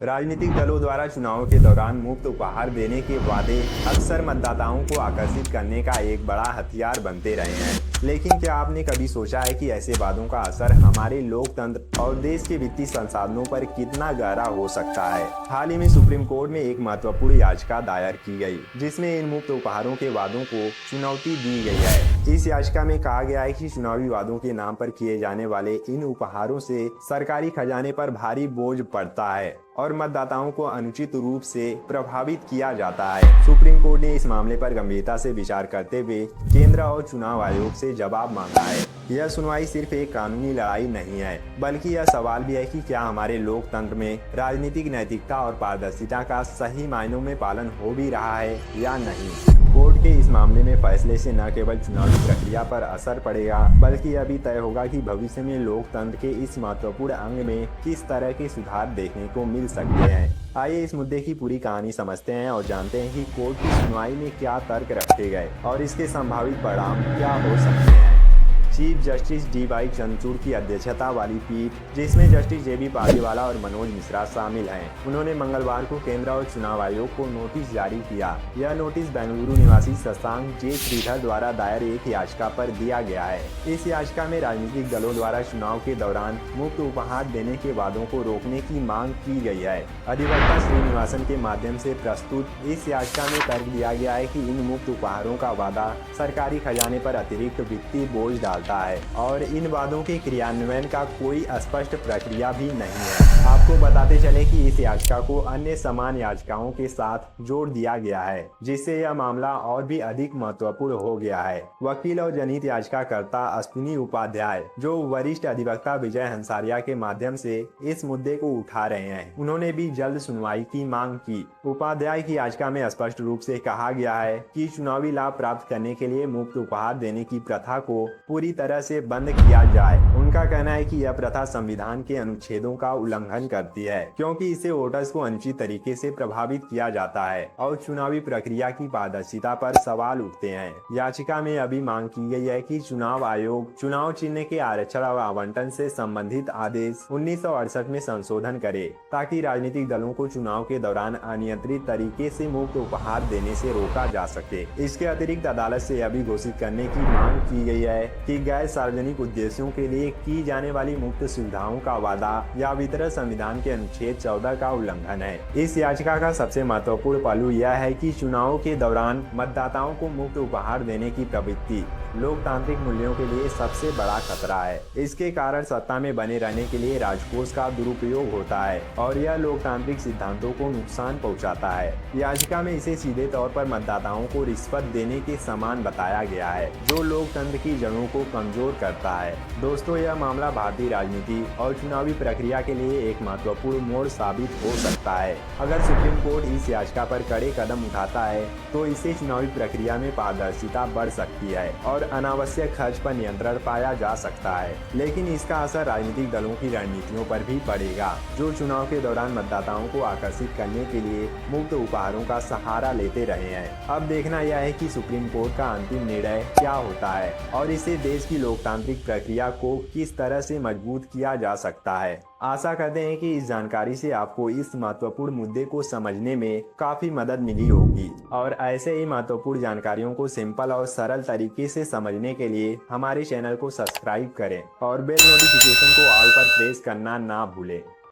राजनीतिक दलों द्वारा चुनाव के दौरान मुफ्त उपहार देने के वादे अक्सर मतदाताओं को आकर्षित करने का एक बड़ा हथियार बनते रहे हैं। लेकिन क्या आपने कभी सोचा है कि ऐसे वादों का असर हमारे लोकतंत्र और देश के वित्तीय संसाधनों पर कितना गहरा हो सकता है? हाल ही में सुप्रीम कोर्ट में एक महत्वपूर्ण याचिका दायर की गई, जिसमें इन मुफ्त उपहारों के वादों को चुनौती दी गई है। इस याचिका में कहा गया है कि चुनावी वादों के नाम पर किए जाने वाले इन उपहारों से सरकारी खजाने पर भारी बोझ पड़ता है और मतदाताओं को अनुचित रूप से प्रभावित किया जाता है। सुप्रीम कोर्ट ने इस मामले पर गंभीरता से विचार करते हुए केंद्र और चुनाव आयोग से जवाब मांगा है। यह सुनवाई सिर्फ एक कानूनी लड़ाई नहीं है, बल्कि यह सवाल भी है कि क्या हमारे लोकतंत्र में राजनीतिक नैतिकता और पारदर्शिता का सही मायनों में पालन हो भी रहा है या नहीं। कोर्ट के इस मामले में फैसले से न केवल चुनावी प्रक्रिया पर असर पड़ेगा, बल्कि यह भी तय होगा कि भविष्य में लोकतंत्र के इस महत्वपूर्ण अंग में किस तरह के सुधार देखने को मिल सकते हैं। आइए इस मुद्दे की पूरी कहानी समझते हैं और जानते हैं कि कोर्ट की सुनवाई में क्या तर्क रखे गए और इसके संभावित परिणाम क्या हो सकते हैं। Chief justice D.Y.. चंद्रचूड़ की अध्यक्षता वाली पीठ, जिसमें जस्टिस जे.बी. पार्दीवाला और मनोज मिश्रा शामिल हैं, उन्होंने मंगलवार को केंद्र और चुनाव आयोग को नोटिस जारी किया। यह नोटिस बेंगलुरु निवासी शशांक जे. श्रीधर द्वारा दायर एक याचिका पर दिया गया है। इस याचिका में राजनीतिक दलों द्वारा चुनाव के दौरान मुफ्त उपहार देने के वादों को रोकने की मांग की गई है। अधिवक्ता श्रीनिवासन के माध्यम से प्रस्तुत इस याचिका में तर्क दिया गया है कि इन मुफ्त उपहारों का वादा सरकारी खजाने पर अतिरिक्त वित्तीय बोझ डालता है और इन वादों के क्रियान्वयन का कोई स्पष्ट प्रक्रिया भी नहीं है। आपको बताते चले कि इस याचिका को अन्य समान याचिकाओं के साथ जोड़ दिया गया है, जिससे यह मामला और भी अधिक महत्वपूर्ण हो गया है। वकील और जनहित याचिकाकर्ता अश्विनी उपाध्याय, जो वरिष्ठ अधिवक्ता विजय हंसारिया के माध्यम से इस मुद्दे को उठा रहे हैं, उन्होंने भी जल्द सुनवाई की मांग की। उपाध्याय की याचिका में स्पष्ट रूप से कहा गया है कि चुनावी लाभ प्राप्त करने के लिए मुफ्त उपहार देने की प्रथा को पूरी तरह से बंद किया जाए। उनका कहना है कि यह प्रथा संविधान के अनुच्छेदों का उल्लंघन करती है, क्योंकि इससे वोटर्स को अनुचित तरीके से प्रभावित किया जाता है और चुनावी प्रक्रिया की पारदर्शिता पर सवाल उठते हैं। याचिका में अभी मांग की गई है कि चुनाव आयोग चुनाव चिन्ह के आरक्षण और आवंटन से संबंधित आदेश 1968 में संशोधन करे, ताकि राजनीतिक दलों को चुनाव के दौरान अनियंत्रित तरीके से मुफ्त उपहार देने से रोका जा सके। इसके अतिरिक्त अदालत से यह भी घोषित करने की मांग की गई है कि गैर सार्वजनिक उद्देश्यों के लिए की जाने वाली मुफ्त सुविधाओं का वादा या वितरण संविधान के अनुच्छेद 14 का उल्लंघन है। इस याचिका का सबसे महत्वपूर्ण पहलू यह है कि चुनाव के दौरान मतदाताओं को मुफ्त उपहार देने की प्रवृत्ति लोकतांत्रिक मूल्यों के लिए सबसे बड़ा खतरा है। इसके कारण सत्ता में बने रहने के लिए राजकोष का दुरुपयोग होता है और यह लोकतांत्रिक सिद्धांतों को नुकसान पहुंचाता है। याचिका में इसे सीधे तौर पर मतदाताओं को रिश्वत देने के समान बताया गया है, जो लोकतंत्र की जड़ों को कमजोर करता है। दोस्तों, यह मामला भारतीय राजनीति और चुनावी प्रक्रिया के लिए एक महत्वपूर्ण मोड़ साबित हो सकता है। अगर सुप्रीम कोर्ट इस याचिका पर कड़े कदम उठाता है तो इससे चुनावी प्रक्रिया में पारदर्शिता बढ़ सकती है और अनावश्यक खर्च पर नियंत्रण पाया जा सकता है। लेकिन इसका असर राजनीतिक दलों की रणनीतियों पर भी पड़ेगा, जो चुनाव के दौरान मतदाताओं को आकर्षित करने के लिए मुफ्त उपहारों का सहारा लेते रहे हैं। अब देखना यह है कि सुप्रीम कोर्ट का अंतिम निर्णय क्या होता है और इससे देश की लोकतांत्रिक प्रक्रिया को किस तरह से मजबूत किया जा सकता है। आशा करते हैं कि इस जानकारी से आपको इस महत्वपूर्ण मुद्दे को समझने में काफी मदद मिली होगी और ऐसे ही महत्वपूर्ण जानकारियों को सिंपल और सरल तरीके से समझने के लिए हमारे चैनल को सब्सक्राइब करें और बेल नोटिफिकेशन को ऑल पर प्रेस करना ना भूलें।